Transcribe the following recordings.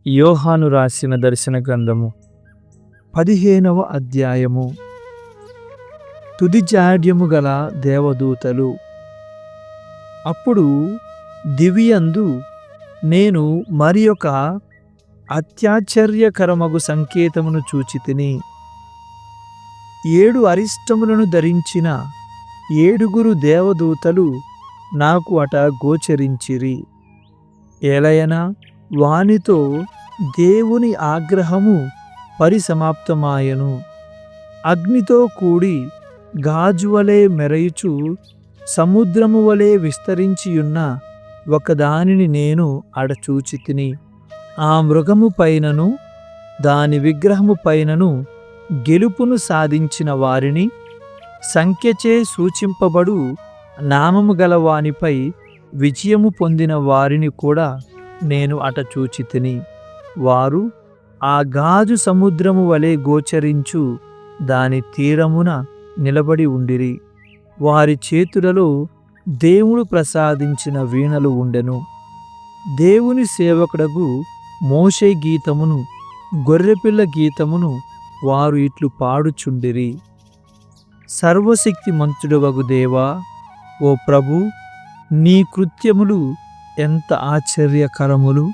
యోహాను రాసిన దర్శన గ్రంథము 15వ అధ్యాయము. తుది జాడ్యము గల దేవదూతలు. అప్పుడు దివియందు నేను మరి ఒక అత్యాశ్చర్యకరమగు సంకేతమును చూచితిని. 7 అరిష్టములను ధరించిన 7 దేవదూతలు నాకు అట గోచరించిరి. ఏలయనా వానితో దేవుని ఆగ్రహము పరిసమాప్తమాయెను. అగ్నితో కూడి గాజువలే మెరయుచు సముద్రము వలె విస్తరించియున్న ఒకదానిని నేను చూచితిని. ఆ మృగము పైనను దాని విగ్రహము పైనను గెలుపును సాధించిన వారిని, సంఖ్యచే సూచింపబడు నామము గల వానిపై విజయము పొందిన వారిని కూడా నేను చూచితిని. వారు ఆ గాజు సముద్రము వలె గోచరించు దాని తీరమున నిలబడి ఉండిరి. వారి చేతులలో దేవుడు ప్రసాదించిన వీణలు ఉండెను. దేవుని సేవకుడగు మోషే గీతమును, గొర్రెపిల్ల గీతమును వారు ఇట్లు పాడుచుండిరి. సర్వశక్తిమంతుడవగు దేవా, ఓ ప్రభు, నీ కృత్యములు ఎంత ఆశ్చర్యకరములు,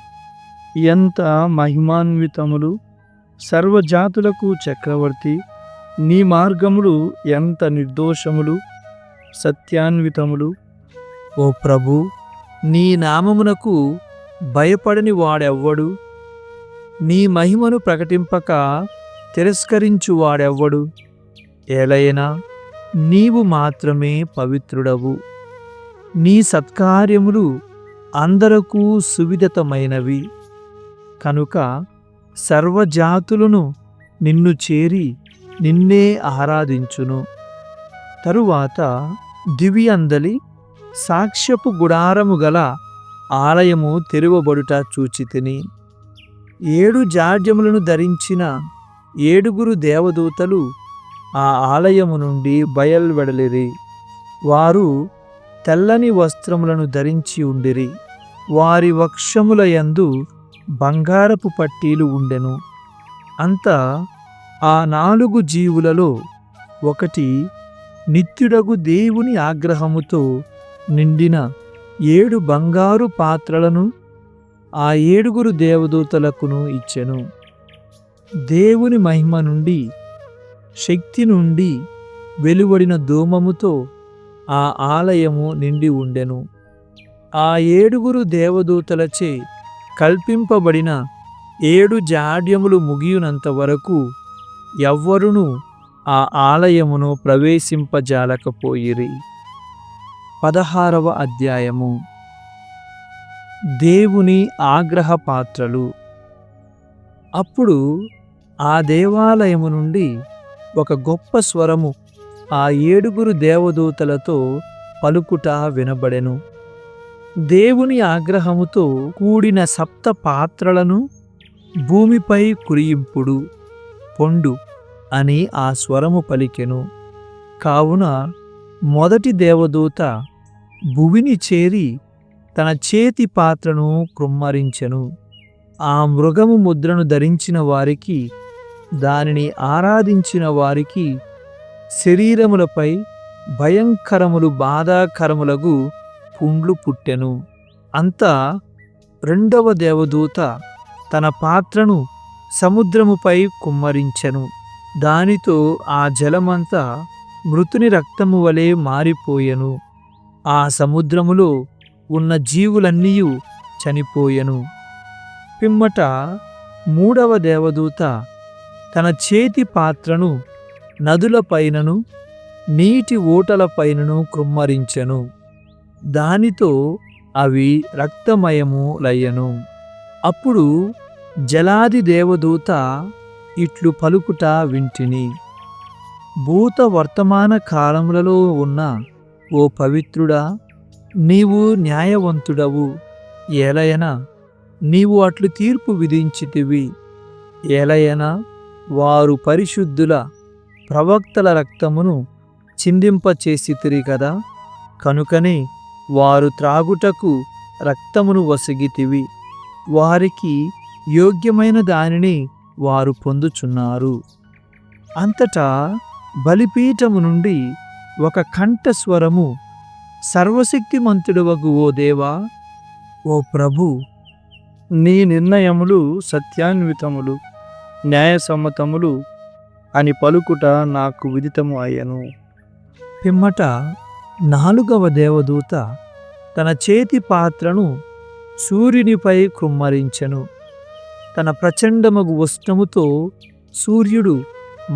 ఎంత మహిమాన్వితములు! సర్వజాతులకు చక్రవర్తి, నీ మార్గములు ఎంత నిర్దోషములు, సత్యాన్వితములు! ఓ ప్రభు, నీ నామమునకు భయపడని వాడెవ్వడు? నీ మహిమను ప్రకటింపక తిరస్కరించు వాడెవ్వడు? ఏలయనా నీవు మాత్రమే పవిత్రుడవు. నీ సత్కార్యములు అందరకు సువిదితమైనవి కనుక సర్వజాతులను నిన్ను చేరి నిన్నే ఆరాధించును. తరువాత దివ్యందలి సాక్ష్యపు గుడారము గల ఆలయము తెరువబడుట చూచితిని. 7 జాడ్యములను ధరించిన 7 దేవదూతలు ఆ ఆలయము నుండి బయల్వెడలిరి. వారు తెల్లని వస్త్రములను ధరించి ఉండిరి. వారి వక్షముల యందు బంగారపు పట్టీలు ఉండెను. అంతా ఆ 4 జీవులలో ఒకటి నిత్యుడగు దేవుని ఆగ్రహముతో నిండిన 7 బంగారు పాత్రలను ఆ 7 దేవదూతలకును ఇచ్చెను. దేవుని మహిమ నుండి, శక్తి నుండి వెలువడిన ధూమముతో ఆ ఆలయము నిండి ఉండెను. ఆ 7 దేవదూతలచే కల్పింపబడిన 7 జాడ్యములు ముగియునంత వరకు ఎవ్వరునూ ఆ ఆలయమును ప్రవేశింపజాలకపోయిరి. 16వ అధ్యాయము. దేవుని ఆగ్రహ పాత్రలు. అప్పుడు ఆ దేవాలయము నుండి ఒక గొప్ప స్వరము ఆ 7 దేవదూతలతో పలుకుట వినబడెను. దేవుని ఆగ్రహముతో కూడిన 7 పాత్రలను భూమిపై కురియింపుడు, పొండు అని ఆ స్వరము పలికెను. కావున మొదటి దేవదూత భువిని చేరి తన చేతి పాత్రను కృమ్మరించెను. ఆ మృగము ముద్రను ధరించిన వారికి, దానిని ఆరాధించిన వారికి శరీరములపై భయంకరములు బాధాకరములగు పుండ్లు పుట్టెను. అంతా రెండవ దేవదూత తన పాత్రను సముద్రముపై కుమ్మరించెను. దానితో ఆ జలమంతా మృతుని రక్తము వలె మారిపోయెను. ఆ సముద్రములో ఉన్న జీవులన్నీయు చనిపోయెను. పిమ్మట మూడవ దేవదూత తన చేతి పాత్రను నదులపైనను నీటి ఊటలపైనను కృమ్మరించెను. దానితో అవి రక్తమయములయ్యెను. అప్పుడు జలాది దేవదూత ఇట్లు పలుకుట వింటిని. భూత వర్తమాన కాలములలో ఉన్న ఓ పవిత్రుడా, నీవు న్యాయవంతుడవు. ఏలయనా నీవు అట్లు తీర్పు విధించితివి. ఏలయనా వారు పరిశుద్ధుల ప్రవక్తల రక్తమును చిందింపచేసితిరి కదా, కనుకనే వారు త్రాగుటకు రక్తమును వసగితివి. వారికి యోగ్యమైన దానిని వారు పొందుచున్నారు. అంతటా బలిపీఠము నుండి ఒక కంఠస్వరము, సర్వశక్తిమంతుడవగు ఓ దేవా, ఓ ప్రభు, నీ నిర్ణయములు సత్యాన్వితములు, న్యాయసమ్మతములు అని పలుకుట నాకు విదితము అయ్యను. పిమ్మట 4వ దేవదూత తన చేతి పాత్రను సూర్యునిపై కుమ్మరించెను. తన ప్రచండమగు ఉష్ణముతో సూర్యుడు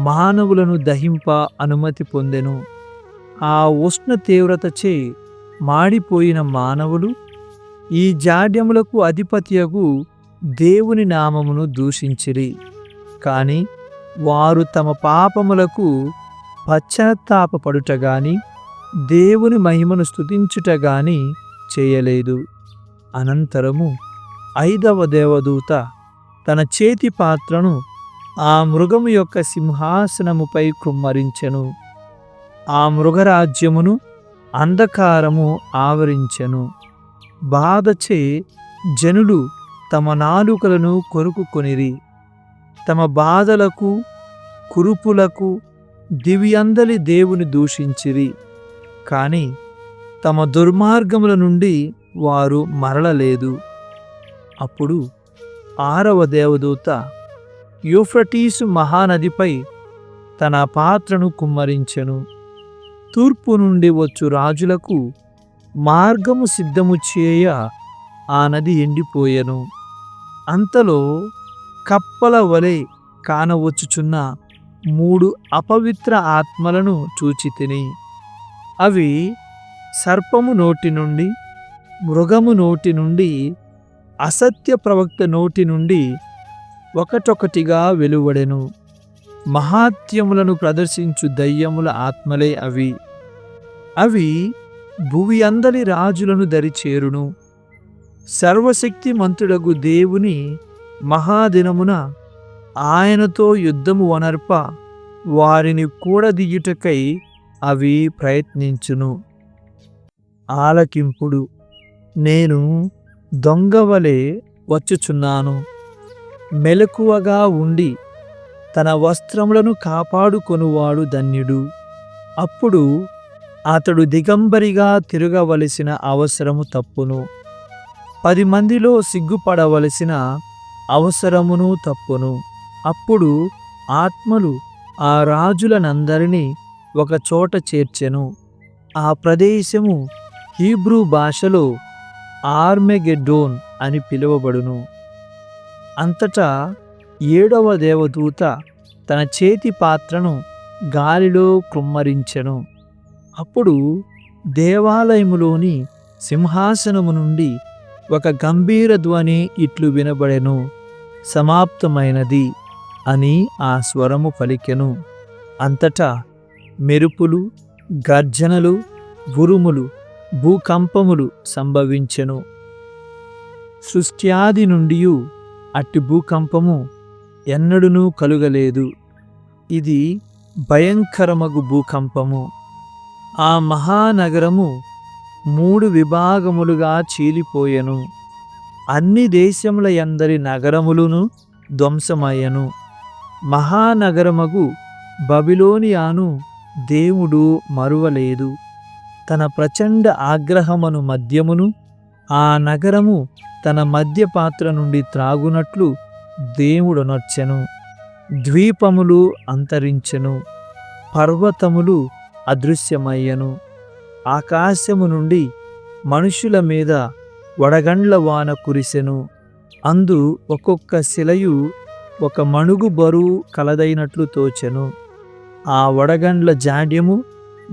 మానవులను దహింప అనుమతి పొందెను. ఆ ఉష్ణ తీవ్రతచే మాడిపోయిన మానవులు ఈ జాడ్యములకు అధిపతియగు దేవుని నామమును దూషించిరి. కాని వారు తమ పాపములకు పశ్చాత్తాపపడుట గాని దేవుని మహిమను స్తుతించుట గాని చేయలేదు. అనంతరము 5వ దేవదూత తన చేతి పాత్రను ఆ మృగము యొక్క సింహాసనముపై కుమ్మరించెను. ఆ మృగరాజ్యమును అంధకారము ఆవరించెను. బాధచే జనులు తమ నాలుకలను కొరుకుకొనిరి. తమ బాధలకు కురుపులకు దివ్యందలి దేవుని దూషించిరి. కాని తమ దుర్మార్గముల నుండి వారు మరలలేదు. అప్పుడు 6వ దేవదూత యూఫ్రటీసు మహానదిపై తన పాత్రను కుమ్మరించెను. తూర్పు నుండి వచ్చు రాజులకు మార్గము సిద్ధము చేయ ఆ నది ఎండిపోయెను. అంతలో కప్పల వలె కానవచ్చుచున్న 3 అపవిత్ర ఆత్మలను చూచితిని. అవి సర్పము నోటి నుండి, మృగము నోటి నుండి, అసత్య ప్రవక్త నోటి నుండి ఒకటొకటిగా వెలువడెను. మహాత్యములను ప్రదర్శించు దయ్యముల ఆత్మలే అవి. అవి భువి అందలి రాజులను దరిచేరును. సర్వశక్తిమంతుడగు దేవుని మహాదినమున ఆయనతో యుద్ధము వనర్ప వారిని కూడదీయుటకై అవి ప్రయత్నించును. ఆలకింపుడు, నేను దొంగవలే వచ్చుచున్నాను. మెలకువగా ఉండి తన వస్త్రములను కాపాడుకొనువాడు ధన్యుడు. అప్పుడు అతడు దిగంబరిగా తిరగవలసిన అవసరము తప్పును. 10 మందిలో సిగ్గుపడవలసిన అవసరమును తప్పును. అప్పుడు ఆత్మలు ఆ రాజులనందరినీ ఒక చోట చేర్చెను. ఆ ప్రదేశము హీబ్రూ భాషలో ఆర్మెగెడ్డోన్ అని పిలువబడును. అంతటా 7వ దేవదూత తన చేతి పాత్రను గాలిలో కుమ్మరించెను. అప్పుడు దేవాలయములోని సింహాసనము నుండి ఒక గంభీర ధ్వని ఇట్లు వినబడెను, సమాప్తమైనది అని ఆ స్వరము పలికెను. అంతటా మెరుపులు, గర్జనలు, ఉరుములు, భూకంపములు సంభవించెను. సృష్ట్యాది నుండియు అట్టి భూకంపము ఎన్నడూనూ కలుగలేదు. ఇది భయంకరమగు భూకంపము. ఆ మహానగరము 3 విభాగములుగా చీలిపోయెను. అన్ని దేశముల యందరి నగరములును ధ్వంసమయ్యను. మహానగరమగు బబిలోనియాను దేవుడు మరువలేదు. తన ప్రచండ ఆగ్రహమును మద్యమును ఆ నగరము తన మద్యపాత్ర నుండి త్రాగునట్లు దేవుడొనర్చెను. ద్వీపములు అంతరించెను, పర్వతములు అదృశ్యమయ్యను. ఆకాశము నుండి మనుషుల మీద వడగండ్ల వాన కురిసెను. అందు ఒక్కొక్క శిలయు ఒక మణుగు బరువు కలదైనట్లు తోచెను. ఆ వడగండ్ల జాడ్యము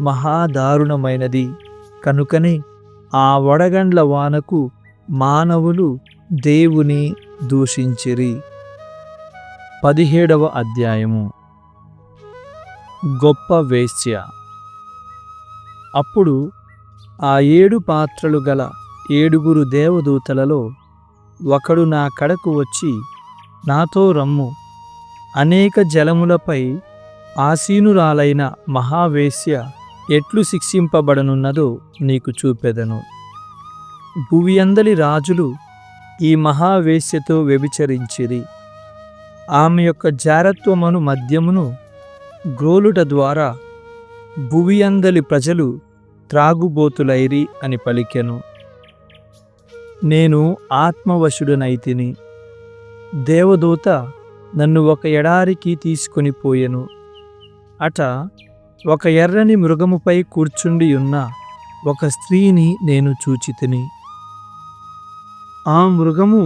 మహాదారుణమైనది. కనుకనే ఆ వడగండ్ల వానకు మానవులు దేవుని దూషించిరి. 17వ అధ్యాయము. గొప్ప వేశ్య. అప్పుడు ఆ 7 పాత్రలు గల 7 దేవదూతలలో ఒకడు నా కడకు వచ్చి నాతో రమ్ము, అనేక జలములపై ఆసీనురాలైన మహావేశ్య ఎట్లు శిక్షింపబడనున్నదో నీకు చూపెదను. భువి అందలి రాజులు ఈ మహావేశ్యతో వ్యభిచరించిరి. ఆమె యొక్క జారత్వమును మద్యమును గ్రోలుట ద్వారా భువి అందలి ప్రజలు త్రాగుబోతులైరి అని పలికెను. నేను ఆత్మవశుడనైతిని. దేవదూత నన్ను ఒక ఎడారికి తీసుకొని పోయెను. అట ఒక ఎర్రని మృగముపై కూర్చుండి ఉన్న ఒక స్త్రీని నేను చూచితిని. ఆ మృగము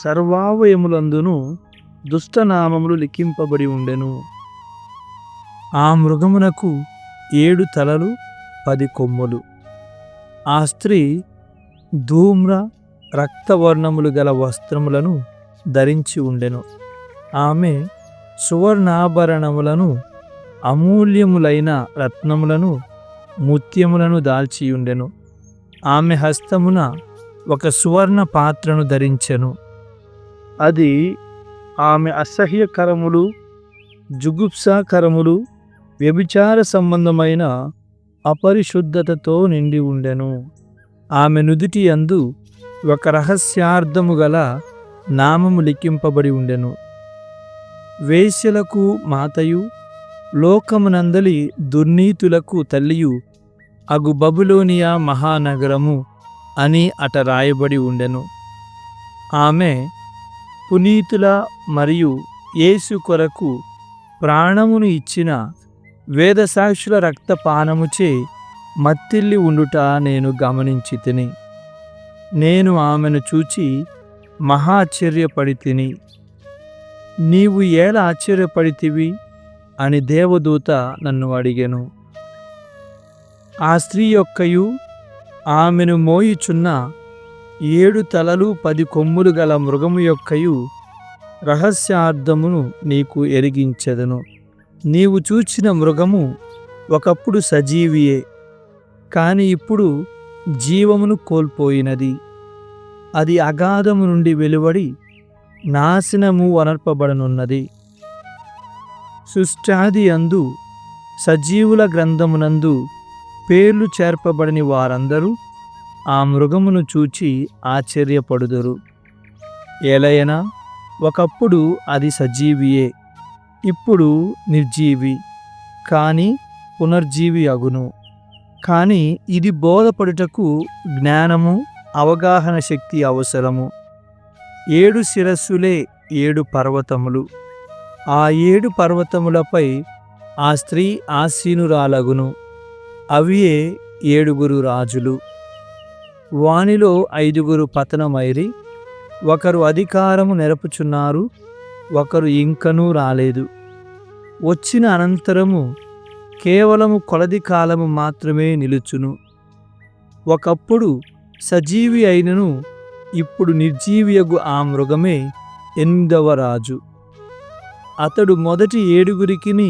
సర్వావయములందును దుష్టనామములు లిఖింపబడి ఉండెను. ఆ మృగమునకు 7 తలలు 10 కొమ్ములు. ఆ స్త్రీ ధూమ్ర రక్తవర్ణములు గల వస్త్రములను ధరించి ఉండెను. ఆమె సువర్ణాభరణములను, అమూల్యములైన రత్నములను, ముత్యములను దాల్చియుండెను. ఆమె హస్తమున ఒక సువర్ణ పాత్రను ధరించెను. అది ఆమె అసహ్యకరములు, జుగుప్సాకరములు, వ్యభిచార సంబంధమైన అపరిశుద్ధతతో నిండి ఉండెను. ఆమె నుదిటి యందు ఒక రహస్యార్థము గల నామము లిఖింపబడి ఉండెను. వేశ్యలకు మాతయు, లోకమునందలి దుర్నీతులకు తల్లియు అగు బబులోనియా మహానగరము అని అట రాయబడి ఉండెను. ఆమె పునీతుల మరియు యేసు కొరకు ప్రాణమును ఇచ్చిన వేదసాక్షుల రక్తపానముచే మత్తిల్లి ఉండుట నేను గమనించితిని. నేను ఆమెను చూచి మహాశ్చర్యపడితిని. నీవు ఏల ఆశ్చర్యపడితివి అని దేవదూత నన్ను అడిగెను. ఆ స్త్రీ యొక్కయు ఆమెను మోయుచున్న 7 తలలు 10 కొమ్ములు గల మృగము యొక్కయు రహస్యార్థమును నీకు ఎరిగించెదను. నీవు చూచిన మృగము ఒకప్పుడు సజీవియే, కాని ఇప్పుడు జీవమును కోల్పోయినది. అది అగాధము నుండి వెలువడి నాశనము వనర్పబడనున్నది. సృష్టాది యందు సజీవుల గ్రంథమునందు పేర్లు చేర్పబడని వారందరూ ఆ మృగమును చూచి ఆశ్చర్యపడుదురు. ఏలయనా ఒకప్పుడు అది సజీవియే, ఇప్పుడు నిర్జీవి, కానీ పునర్జీవి అగును. కానీ ఇది బోధపడుటకు జ్ఞానము, అవగాహన శక్తి అవసరము. 7 శిరస్సులే 7 పర్వతములు. ఆ 7 పర్వతములపై ఆ స్త్రీ ఆసీనురాలగును. అవియే 7 రాజులు. వానిలో 5 పతనమైరి, ఒకరు అధికారము నెరపుచున్నారు, ఒకరు ఇంకనూ రాలేదు. వచ్చిన అనంతరము కేవలము కొలది కాలము మాత్రమే నిలుచును. ఒకప్పుడు సజీవి అయినను ఇప్పుడు నిర్జీవియగు ఆ మృగమే 8వ రాజు. అతడు మొదటి 7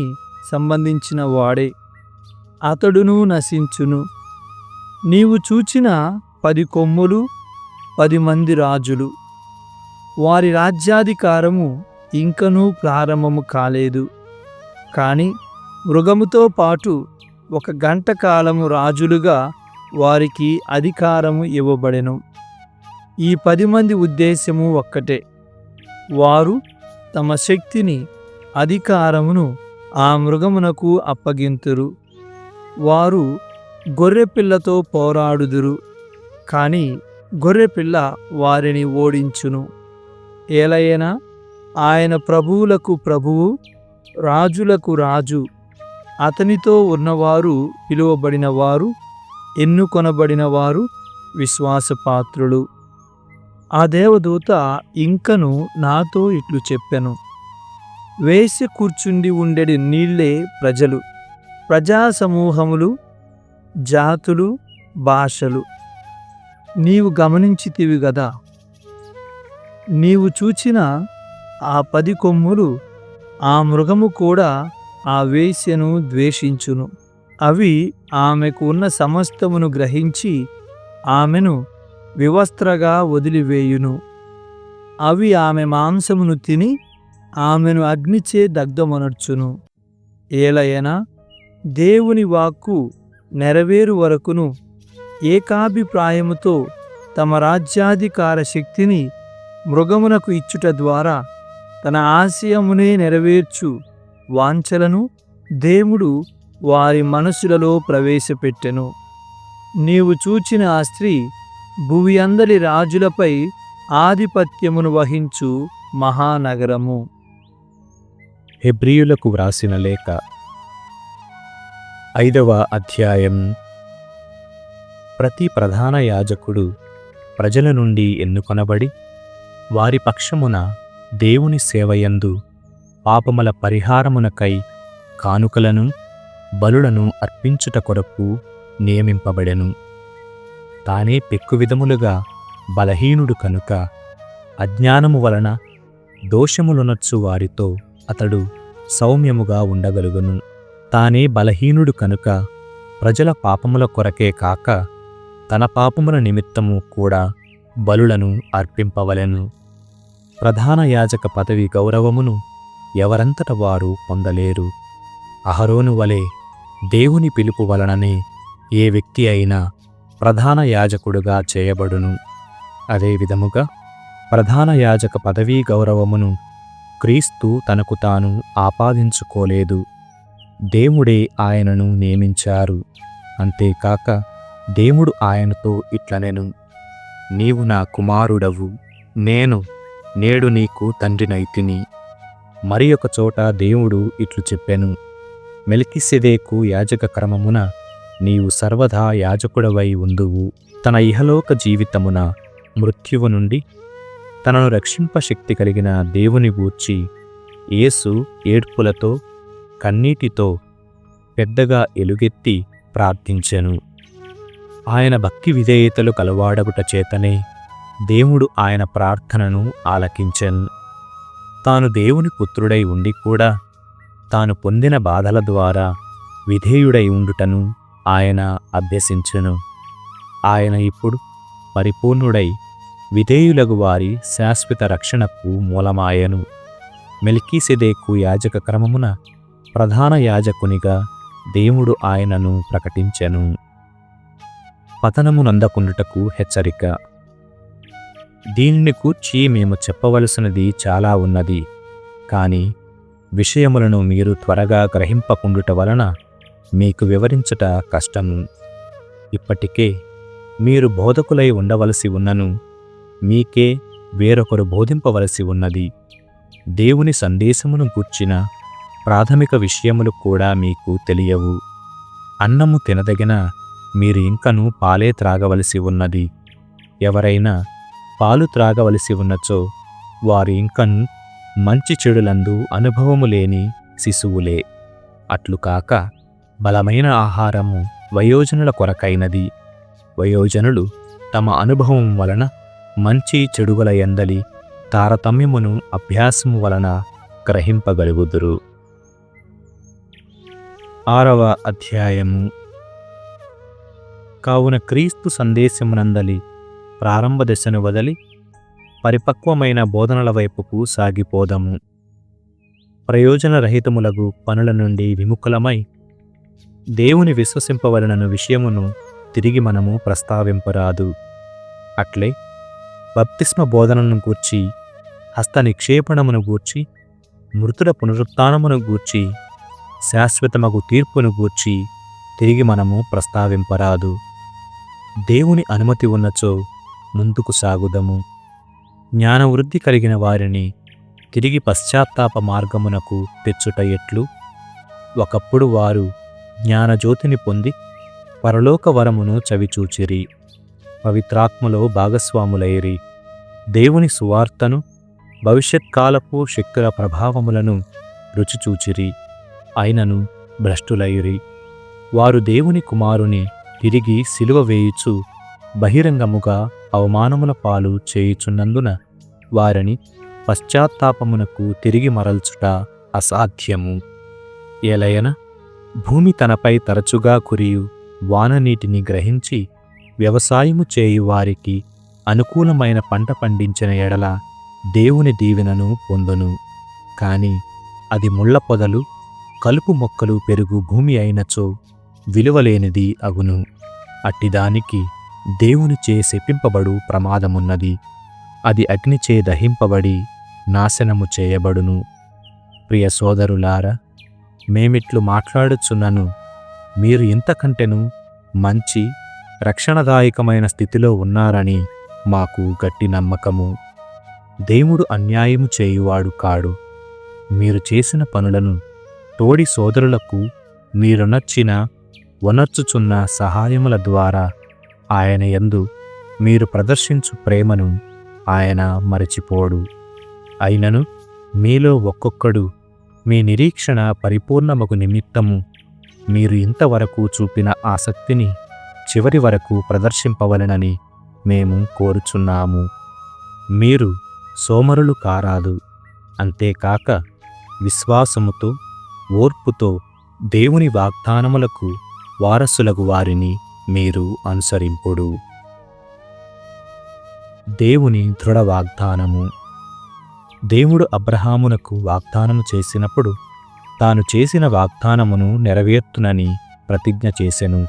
సంబంధించిన వాడే. అతడును నశించును. నీవు చూచిన 10 కొమ్ములు 10 మంది రాజులు. వారి రాజ్యాధికారము ఇంకనూ ప్రారంభము కాలేదు. కాని మృగముతో పాటు 1 గంట కాలము రాజులుగా వారికి అధికారము ఇవ్వబడెను. ఈ 10 మంది ఉద్దేశము ఒక్కటే. వారు తమ శక్తిని, అధికారమును ఆ మృగమునకు అప్పగింతురు. వారు గొర్రెపిల్లతో పోరాడుదురు, కాని గొర్రెపిల్ల వారిని ఓడించును. ఏలయనా ఆయన ప్రభువులకు ప్రభువు, రాజులకు రాజు. అతనితో ఉన్నవారు, పిలువబడిన వారు, ఎన్నుకొనబడిన వారు, విశ్వాసపాత్రులు. ఆ దేవదూత ఇంకను నాతో ఇట్లు చెప్పెను. వేశ్య కూర్చుండి ఉండెడి నీళ్లే ప్రజలు, ప్రజా సమూహములు, జాతులు, భాషలు. నీవు గమనించితివి గదా. నీవు చూచిన ఆ 10 కొమ్ములు, ఆ మృగము కూడా ఆ వేశ్యను ద్వేషించును. అవి ఆమెకు ఉన్న సమస్తమును గ్రహించి ఆమెను వివస్త్రగా వదిలివేయును. అవి ఆమె మాంసమును తిని ఆమెను అగ్నిచే దగ్ధమొనర్చును. ఏలయనా దేవుని వాక్కు నెరవేరు వరకును ఏకాభిప్రాయముతో తమ రాజ్యాధికార శక్తిని మృగమునకు ఇచ్చుట ద్వారా తన ఆశయమునే నెరవేర్చు వాంఛలను దేవుడు వారి మనసులలో ప్రవేశపెట్టెను. నీవు చూచిన ఆ స్త్రీ భువి అందరి రాజులపై ఆధిపత్యమును వహించు మహానగరము. హెబ్రీయులకు వ్రాసిన లేఖ 5వ అధ్యాయం. ప్రతి ప్రధాన యాజకుడు ప్రజల నుండి ఎన్నుకొనబడి వారి పక్షమున దేవుని సేవయందు పాపముల పరిహారమునకై కానుకలను బలులను అర్పించుట కొరకు నియమింపబడెను. తానే పెక్కు విధములుగా బలహీనుడు కనుక అజ్ఞానము వలన దోషములునొచ్చు వారితో అతడు సౌమ్యముగా ఉండగలుగును. తానే బలహీనుడు కనుక ప్రజల పాపముల కొరకే కాక తన పాపముల నిమిత్తము కూడా బలులను అర్పింపవలెను. ప్రధాన యాజక పదవి గౌరవమును ఎవరంతట వారు పొందలేరు. అహరోను వలె దేవుని పిలుపు వలననే ఏ వ్యక్తి అయినా ప్రధాన యాజకుడుగా చేయబడును. అదే విధముగా ప్రధాన యాజక పదవీ గౌరవమును క్రీస్తు తనకు తాను ఆపాదించుకోలేదు. దేవుడే ఆయనను నియమించారు. అంతేకాక దేవుడు ఆయనతో ఇట్లనెను, నీవు నా కుమారుడవు, నేడు నీకు తండ్రినైతిని. మరి ఒక చోట దేవుడు ఇట్లు చెప్పెను, మెల్కీసెదెకు యాజక క్రమమున నీవు సర్వదా యాజకుడవై ఉందువు. తన ఇహలోక జీవితమున మృత్యువు నుండి తనను రక్షింప శక్తి కలిగిన దేవుని గూర్చి యేసు ఏడ్పులతో కన్నీటితో పెద్దగా ఎలుగెత్తి ప్రార్థించెను. ఆయన భక్తి విధేయతలు కలవాడగుట చేతనే దేవుడు ఆయన ప్రార్థనను ఆలకించెను. తాను దేవుని పుత్రుడై ఉండి కూడా తాను పొందిన బాధల ద్వారా విధేయుడై ఉండుటను ఆయన అభ్యసించెను. ఆయన ఇప్పుడు పరిపూర్ణుడై విధేయులగు వారి శాశ్వత రక్షణకు మూలమాయను. మెల్కీసెదెకు యాజక క్రమమున ప్రధాన యాజకునిగా దేవుడు ఆయనను ప్రకటించెను. పతనమునందకుండుటకు హెచ్చరిక. దీనిని గూర్చి మేము చెప్పవలసినది చాలా ఉన్నది, కాని విషయములను మీరు త్వరగా గ్రహింపకుండుట వలన మీకు వివరించుట కష్టము. ఇప్పటికే మీరు బోధకులై ఉండవలసి ఉన్నను, మీకే వేరొకరు బోధింపవలసి ఉన్నది. దేవుని సందేశమును గూర్చిన ప్రాథమిక విషయములు కూడా మీకు తెలియవు. అన్నము తినదగిన మీరు ఇంకనూ పాలే త్రాగవలసి ఉన్నది. ఎవరైనా పాలు త్రాగవలసి ఉన్నచో వారు ఇంకనూ మంచి చెడులందు అనుభవము లేని శిశువులే. అట్లు కాక బలమైన ఆహారము వయోజనుల కొరకైనది. వయోజనులు తమ అనుభవం వలన మంచి చెడుగుల యందలి తారతమ్యమును అభ్యాసము వలన గ్రహింపగలుగుదురు. 6వ అధ్యాయము. కావున క్రీస్తు సందేశమునందలి ప్రారంభ దశను వదలి పరిపక్వమైన బోధనల వైపుకు సాగిపోదము. ప్రయోజనరహితములగు పనుల నుండి విముఖులమై దేవుని విశ్వసింపవలనను విషయమును తిరిగి మనము ప్రస్తావింపరాదు. అట్లే బప్తిస్మ బోధనను గూర్చి, హస్త నిక్షేపణమును గూర్చి, మృతుల పునరుత్థానమును గూర్చి, శాశ్వతమగు తీర్పును గూర్చి తిరిగి మనము ప్రస్తావింపరాదు. దేవుని అనుమతి ఉన్నచో ముందుకు సాగుదము. జ్ఞానవృద్ధి కలిగిన వారిని తిరిగి పశ్చాత్తాప మార్గమునకు తెచ్చుట ఎట్లు? ఒకప్పుడు వారు జ్ఞానజ్యోతిని పొంది పరలోక వరమును చవిచూచిరి, పవిత్రాత్మలో భాగస్వాములైరి, దేవుని సువార్తను, భవిష్యత్కాలపు శక్తుల ప్రభావములను రుచిచూచిరి, అయినను భ్రష్టులైరి. వారు దేవుని కుమారుని తిరిగి సిలువ వేయుచు బహిరంగముగా అవమానముల పాలు చేయుచున్నందున వారిని పశ్చాత్తాపమునకు తిరిగి మరల్చుట అసాధ్యము. ఎలయన భూమి తనపై తరచుగా కురియు వాననీటిని గ్రహించి వ్యవసాయము చేయు వారికి అనుకూలమైన పంట పండించిన ఎడల దేవుని దీవెనను పొందును. కాని అది ముళ్ళ పొదలు, కలుపు మొక్కలు పెరుగు భూమి అయినచో విలువలేనిది అగును. అట్టిదానికి దేవునిచే శపింపబడు ప్రమాదమున్నది. అది అగ్నిచే దహింపబడి నాశనము చేయబడును. ప్రియ సోదరులారా, మేమిట్లు మాట్లాడుచున్నను, మీరు ఇంతకంటెను మంచి రక్షణదాయకమైన స్థితిలో ఉన్నారని మాకు గట్టి నమ్మకము. దేవుడు అన్యాయము చేయువాడు కాడు. మీరు చేసిన పనులను తోడి సోదరులకు వనర్చుచున్న సహాయముల ద్వారా ఆయన యందు మీరు ప్రదర్శించు ప్రేమను ఆయన మరచిపోడు. అయినను మీలో ఒక్కొక్కడు మీ నిరీక్షణ పరిపూర్ణమగు నిమిత్తము మీరు ఇంతవరకు చూపిన ఆసక్తిని చివరి వరకు ప్రదర్శింపవలెనని మేము కోరుచున్నాము. మీరు సోమరులు కారాదు. అంతేకాక విశ్వాసముతో ఓర్పుతో దేవుని వాగ్దానములకు వారసులగు వారిని మీరు అనుసరింపుడు. దేవుని దృఢ వాగ్దానము. దేవుడు అబ్రహామునకు వాగ్దానము చేసినప్పుడు తాను చేసిన వాగ్దానమును నెరవేర్తునని ప్రతిజ్ఞ చేసెను.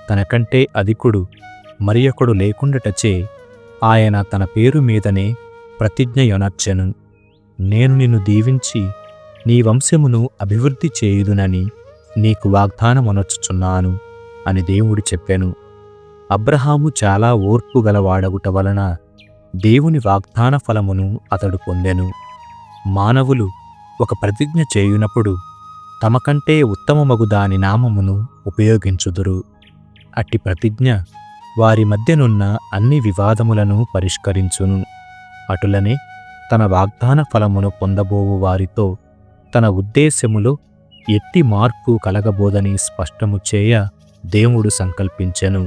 తనకంటే అధికుడు మరియొకడు లేకుండటచే ఆయన తన పేరు మీదనే ప్రతిజ్ఞయొనర్చెను. నేను నిన్ను దీవించి నీ వంశమును అభివృద్ధి చేయుదునని నీకు వాగ్దానమొనర్చుచున్నాను అని దేవుడు చెప్పెను. అబ్రహాము చాలా ఓర్పు గలవాడగుట వలన దేవుని వాగ్దాన ఫలమును అతడు పొందెను. మానవులు ఒక ప్రతిజ్ఞ చేయునప్పుడు తమకంటే ఉత్తమమగు దాని నామమును ఉపయోగించుదురు. అట్టి ప్రతిజ్ఞ వారి మధ్యనున్న అన్ని వివాదములను పరిష్కరించును. అటులనే తన వాగ్దాన ఫలమును పొందబోవు వారితో తన ఉద్దేశములో ఎట్టి మార్పు కలగబోదని స్పష్టము చేయ దేవుడు సంకల్పించెను.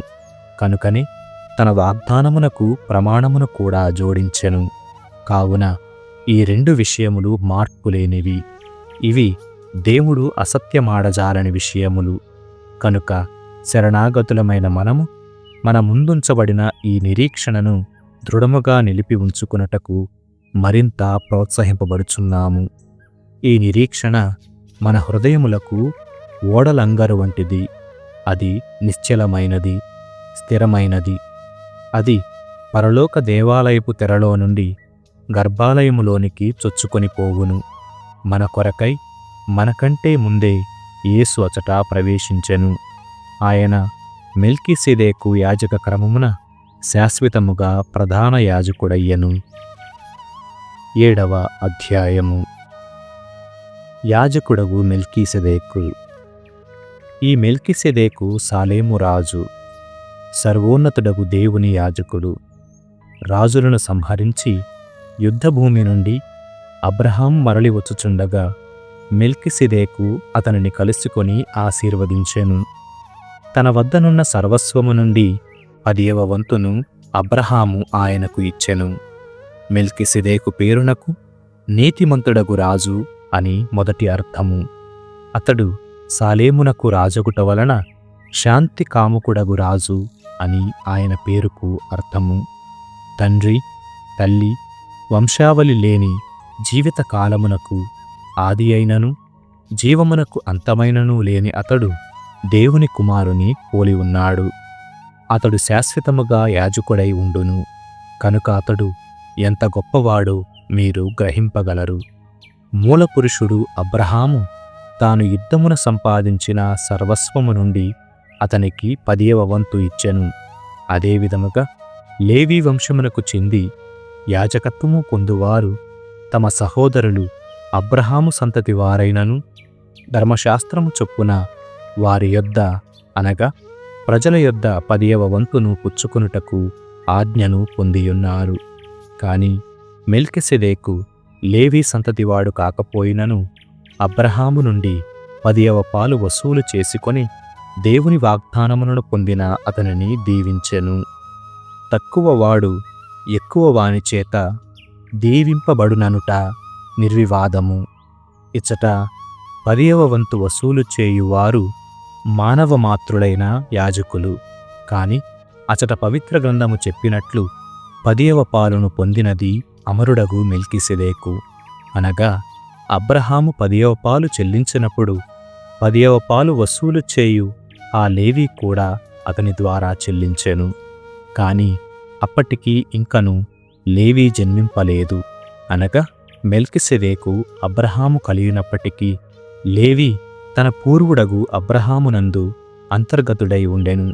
కనుకనే తన వాగ్దానమునకు ప్రమాణమును కూడా జోడించెను. కావున ఈ రెండు విషయములు మార్పులేనివి. ఇవి దేవుడు అసత్యమాడజాలని విషయములు. కనుక శరణాగతులమైన మనము మన ముందుంచబడిన ఈ నిరీక్షణను దృఢముగా నిలిపి ఉంచుకున్నటకు మరింత ప్రోత్సహింపబడుచున్నాము. ఈ నిరీక్షణ మన హృదయములకు ఓడలంగరు వంటిది. అది నిశ్చలమైనది, స్థిరమైనది. అది పరలోక దేవాలయపు తెరలో నుండి గర్భాలయములోనికి చొచ్చుకొని పోవును. మన కొరకై మనకంటే ముందే యేసు అచట ప్రవేశించెను. ఆయన మెల్కీసెదెకు యాజక క్రమమున శాశ్వతముగా ప్రధాన యాజకుడయ్యెను. 7వ అధ్యాయము. యాజకుడగు మెల్కీసెదెకు. ఈ మెల్కీసెదెకు సాలేము రాజు, సర్వోన్నతుడగు దేవుని యాజకుడు. రాజులను సంహరించి యుద్ధభూమి నుండి అబ్రహాం మరలి వచ్చుచుండగా మెల్కీసెదెకు అతనిని కలుసుకొని ఆశీర్వదించెను. తన వద్దనున్న సర్వస్వము నుండి 10వ వంతును అబ్రహాము ఆయనకు ఇచ్చెను. మెల్కీసెదెకు పేరునకు నీతిమంతుడగు రాజు అని మొదటి అర్థము. అతడు సాలేమునకు రాజగుట వలన శాంతి కాముకుడగు రాజు అని ఆయన పేరుకు అర్థము. తండ్రి, తల్లి, వంశావళి లేని జీవిత కాలమునకు ఆది అయినను జీవమునకు అంతమైనను లేని అతడు దేవుని కుమారుని పోలి ఉన్నాడు. అతడు శాశ్వతముగా యాజకుడై ఉండును. కనుక అతడు ఎంత గొప్పవాడో మీరు గ్రహింపగలరు. మూలపురుషుడు అబ్రహాము తాను యుద్ధమున సంపాదించిన సర్వస్వము నుండి అతనికి 10వ వంతు ఇచ్చెను. అదేవిధముగా లేవీ వంశమునకు చెంది యాజకత్వము పొందువారు తమ సహోదరులు అబ్రహాము సంతతి వారైనను ధర్మశాస్త్రము చొప్పున వారి యొద్ద అనగా ప్రజల యొద్ద 10వ వంతును పుచ్చుకొనుటకు ఆజ్ఞను పొందియున్నారు. కాని మెల్కీసెదెకు లేవీ సంతతివాడు కాకపోయినను అబ్రహాము నుండి 10వ పాలు వసూలు చేసుకొని దేవుని వాగ్దానములను పొందిన అతనిని దీవించెను. తక్కువవాడు ఎక్కువ వాని చేత దీవింపబడుననుట నిర్వివాదము. ఇచ్చట 10వ వంతు వసూలు చేయువారు మానవ మాత్రులైన యాజకులు. కాని అచట పవిత్ర గ్రంథము చెప్పినట్లు 10వ పాలును పొందినది అమరుడగు మెల్కీసెదెకు. అనగా అబ్రహాము 10వ పాలు చెల్లించినప్పుడు 10వ పాలు వసూలు చేయు ఆ లేవీ కూడా అతని ద్వారా చెల్లించెను. కాని అప్పటికి ఇంకను లేవీ జన్మింపలేదు. అనగా మెల్కిసెదెకు అబ్రహాము కలిగినప్పటికీ లేవీ తన పూర్వుడగు అబ్రహామునందు అంతర్గతుడై ఉండెను.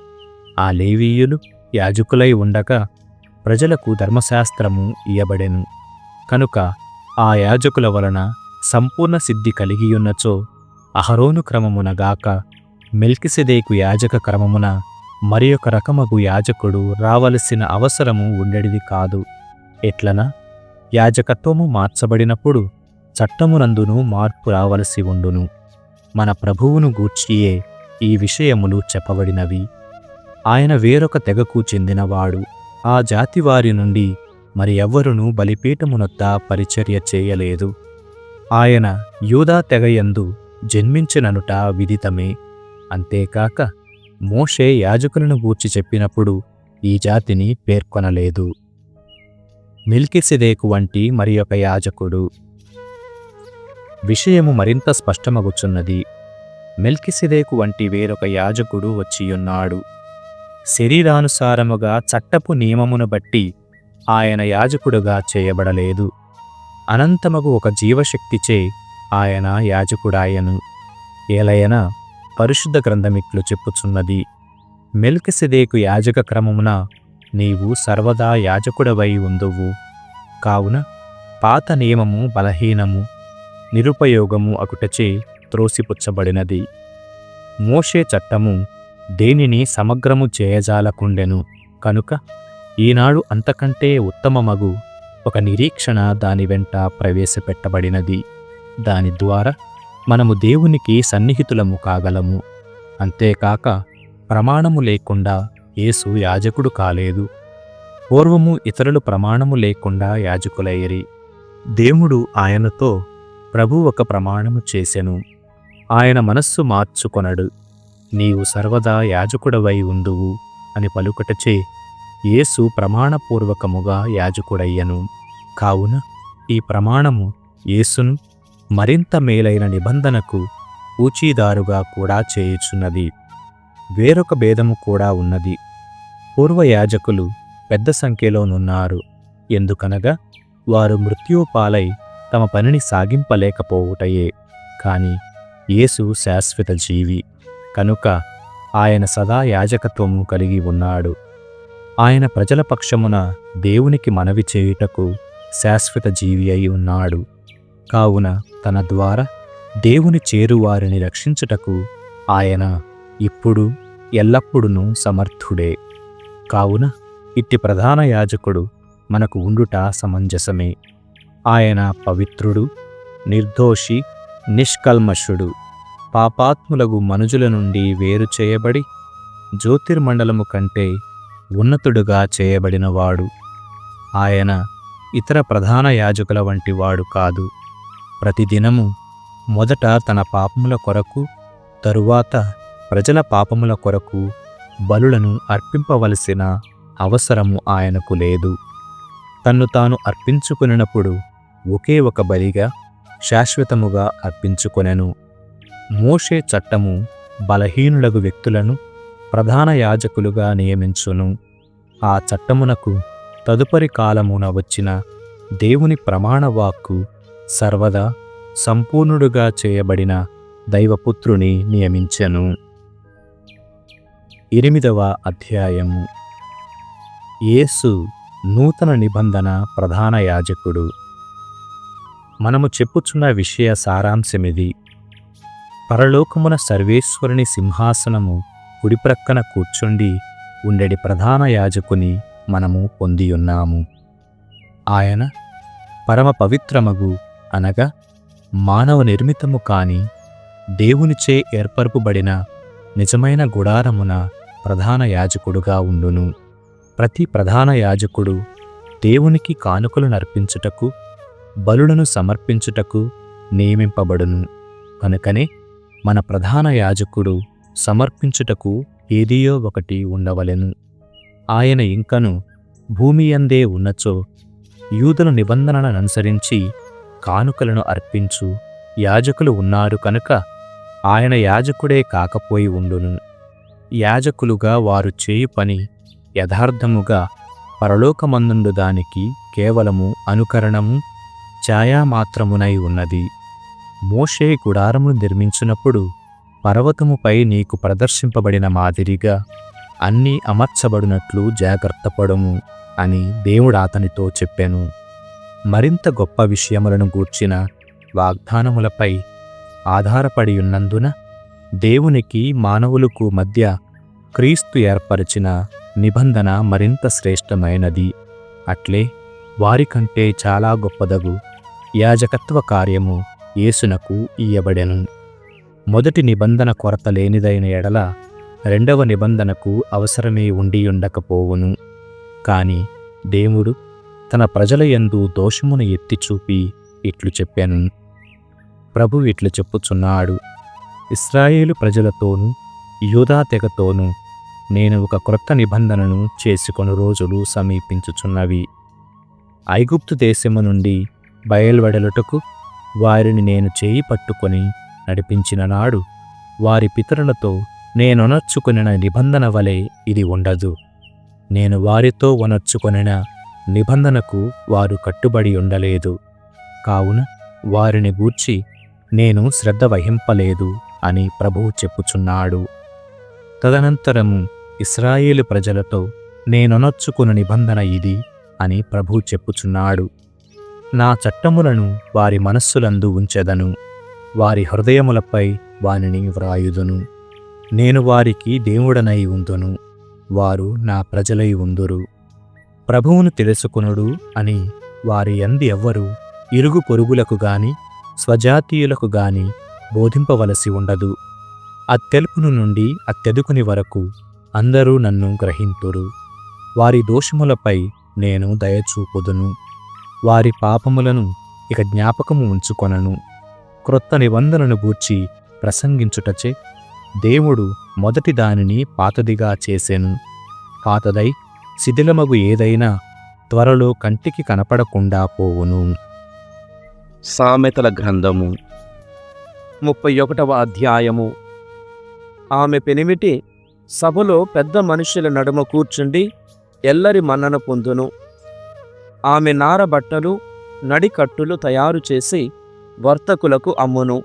ఆ లేవీయులు యాజకులై ఉండగా ప్రజలకు ధర్మశాస్త్రము ఇయ్యబడెను. కనుక ఆ యాజకుల వలన సంపూర్ణ సిద్ధి కలిగియున్నచో అహరోను క్రమమున గాక మెల్కిసెదెకు యాజక క్రమమున మరి ఒక రకమగు యాజకుడు రావలసిన అవసరము ఉండేది కాదు. ఎట్లనా యాజకత్వము మార్చబడినప్పుడు చట్టమునందును మార్పు రావలసి ఉండును. మన ప్రభువును గూర్చియే ఈ విషయములు చెప్పబడినవి. ఆయన వేరొక తెగకు చెందినవాడు. ఆ జాతి వారి నుండి మరి ఎవ్వరునూ బలిపీఠమునొద్ద పరిచర్య చేయలేదు. ఆయన యూదా తెగయందు జన్మించిననుట విదితమే. అంతేకాక మోషే యాజకులను గూర్చి చెప్పినప్పుడు ఈ జాతిని పేర్కొనలేదు. మెల్కిసెదెకు వంటి మరి ఒక యాజకుడు. విషయము మరింత స్పష్టమగుచున్నది. మెల్కిసెదెకు వంటి వేరొక యాజకుడు వచ్చియున్నాడు. శరీరానుసారముగా చట్టపు నియమమును బట్టి ఆయన యాజకుడుగా చేయబడలేదు. అనంతమగు ఒక జీవశక్తిచే ఆయన యాజకుడాయను. ఏలయన పరిశుద్ధ గ్రంథమిట్లు చెప్పుచున్నది, మెల్కిసెదెకు యాజక క్రమమున నీవు సర్వదా యాజకుడవై ఉందువు. కావున పాత నియమము బలహీనము నిరుపయోగము అగుటచే త్రోసిపుచ్చబడినది. మోషే చట్టము దేనిని సమగ్రము చేయజాలకుండెను. కనుక ఈనాడు అంతకంటే ఉత్తమమగు ఒక నిరీక్షణ దాని వెంట ప్రవేశపెట్టబడినది. దాని ద్వారా మనము దేవునికి సన్నిహితులము కాగలము. అంతేకాక ప్రమాణము లేకుండా యేసు యాజకుడు కాలేదు. పూర్వము ఇతరులు ప్రమాణము లేకుండా యాజకులైరి. దేవుడు ఆయనతో ప్రభు ఒక ప్రమాణము చేసెను. ఆయన మనస్సు మార్చుకొనడు. నీవు సర్వదా యాజకుడవై ఉందువు అని పలుకటచే యేసు ప్రమాణపూర్వకముగా యాజకుడయ్యను. కావున ఈ ప్రమాణము యేసును మరింత మేలైన నిబంధనకు పూచీదారుగా కూడా చేయుచున్నది. వేరొక భేదము కూడా ఉన్నది. పూర్వ యాజకులు పెద్ద సంఖ్యలోనున్నారు. ఎందుకనగా వారు మృత్యుపాలై తమ పనిని సాగింపలేకపోవుటయే. కాని యేసు శాశ్వత జీవి కనుక ఆయన సదా యాజకత్వము కలిగి ఉన్నాడు. ఆయన ప్రజల పక్షమున దేవునికి మనవి చేయుటకు శాశ్వత జీవి అయి ఉన్నాడు. కావున తన ద్వారా దేవుని చేరువారిని రక్షించుటకు ఆయన ఇప్పుడు ఎల్లప్పుడూ సమర్థుడే. కావున ఇట్టి ప్రధాన యాజకుడు మనకు ఉండుట సమంజసమే. ఆయన పవిత్రుడు, నిర్దోషి, నిష్కల్మషుడు, పాపాత్ములగు మనుజుల నుండి వేరు చేయబడి జ్యోతిర్మండలము కంటే ఉన్నతుడుగా చేయబడినవాడు. ఆయన ఇతర ప్రధాన యాజకుల వంటి వాడు కాదు. ప్రతిదినము మొదట తన పాపముల కొరకు, తరువాత ప్రజల పాపముల కొరకు బలులను అర్పింపవలసిన అవసరము ఆయనకు లేదు. తన్ను తాను అర్పించుకొనినప్పుడు ఒకే ఒక బలిగా శాశ్వతముగా అర్పించుకొనెను. మోషే చట్టము బలహీనులగు వ్యక్తులను ప్రధాన యాజకులుగా నియమించును. ఆ చట్టమునకు తదుపరి కాలమున వచ్చిన దేవుని ప్రమాణవాక్కు సర్వదా సంపూర్ణుడుగా చేయబడిన దైవపుత్రుని నియమించెను. 8వ అధ్యాయము. యేసు నూతన నిబంధన ప్రధాన యాజకుడు. మనము చెప్పుచున్న విషయ సారాంశమిది. పరలోకమున సర్వేశ్వరుని సింహాసనము కుడిప్రక్కన కూర్చుండి ఉండెడి ప్రధాన యాజకుని మనము పొందియున్నాము. ఆయన పరమ పవిత్రమగు అనగా మానవ నిర్మితము కాని దేవునిచే ఏర్పరపబడిన నిజమైన గుడారమున ప్రధాన యాజకుడుగా ఉండును. ప్రతి ప్రధాన యాజకుడు దేవునికి కానుకలు నర్పించుటకు, బలులను సమర్పించుటకు నియమింపబడును. కనుకనే మన ప్రధాన యాజకుడు సమర్పించుటకు ఏదియో ఒకటి ఉండవలెను. ఆయన ఇంకను భూమియందే ఉన్నచో యూదుల నిబంధనలను అనుసరించి కానుకలను అర్పించు యాజకులు ఉన్నారు కనుక ఆయన యాజకుడే కాకపోయి ఉండును. యాజకులుగా వారు చేయు పని యథార్థముగా పరలోకమందుండు దానికి కేవలము అనుకరణము ఛాయామాత్రమునై ఉన్నది. మోషే గుడారమును నిర్మించినప్పుడు పర్వతముపై నీకు ప్రదర్శింపబడిన మాదిరిగా అన్నీ అమర్చబడినట్లు జాగ్రత్తపడుము అని దేవుడు అతనితో చెప్పెను. మరింత గొప్ప విషయములను గూర్చిన వాగ్దానములపై ఆధారపడి ఉన్నందున దేవునికి మానవులకు మధ్య క్రీస్తు ఏర్పరిచిన నిబంధన మరింత శ్రేష్టమైనది. అట్లే వారికంటే చాలా గొప్పదగు యాజకత్వ కార్యము యేసునకు ఇయ్యబడెను. మొదటి నిబంధన కొరత లేనిదైన ఎడల రెండవ నిబంధనకు అవసరమే ఉండియుండకపోవును. కాని దేవుడు తన ప్రజల యందు దోషమును ఎత్తిచూపి ఇట్లు చెప్పెను. ప్రభు ఇట్లు చెప్పుచున్నాడు, ఇశ్రాయేలు ప్రజలతోనూ యూదా తెగతోనూ నేను ఒక క్రొత్త నిబంధనను చేసుకొను రోజులు సమీపించుచున్నవి. ఐగుప్తు దేశము నుండి బయల్వెడలుటకు వారిని నేను చేయి పట్టుకొని నడిపించిన నాడు వారి పితరులతో నేనొనర్చుకొనిన నిబంధన వలె ఇది ఉండదు. నేను వారితో ఒనర్చుకొనిన నిబంధనకు వారు కట్టుబడి ఉండలేదు. కావున వారిని గూర్చి నేను శ్రద్ధ వహింపలేదు అని ప్రభువు చెప్పుచున్నాడు. తదనంతరము ఇశ్రాయేలు ప్రజలతో నేనొనర్చుకున్న నిబంధన ఇది అని ప్రభువు చెప్పుచున్నాడు. నా చట్టములను వారి మనస్సులందు ఉంచెదను, వారి హృదయములపై వానిని వ్రాయుదును. నేను వారికి దేవుడనై ఉందును, వారు నా ప్రజలై ఉందురు. ప్రభువును తెలుసుకొనుడు అని వారి యందు ఎవ్వరు ఇరుగు పొరుగులకు గాని స్వజాతీయులకు గాని బోధింపవలసి ఉండదు. అత్తెలుపును నుండి అత్తెదుకుని వరకు అందరూ నన్ను గ్రహింతురు. వారి దోషములపై నేను దయచూపుదును, వారి పాపములను ఇక జ్ఞాపకము ఉంచుకొనను. క్రొత్త నిబంధనను గూర్చి ప్రసంగించుటచే దేవుడు మొదటి దానిని పాతదిగా చేసెను. పాతదై శిథిలమగు ఏదైనా త్వరలో కంటికి కనపడకుండా పోవును. సామెతల గ్రంథము 31వ అధ్యాయము. ఆమె పెనిమిటి సభలో పెద్ద మనుషుల నడుమ కూర్చుండి ఎల్లరి మన్నన పొందును. ఆమె నారబట్టలు నడికట్టులు తయారు చేసి వర్తకులకు అమ్మును.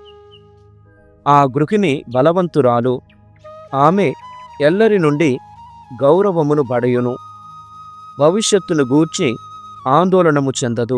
ఆ గృహిణి బలవంతురాలు, ఆమె ఎల్లరి నుండి గౌరవమును బడయును. భవిష్యత్తును గూర్చి ఆందోళనము చెందదు.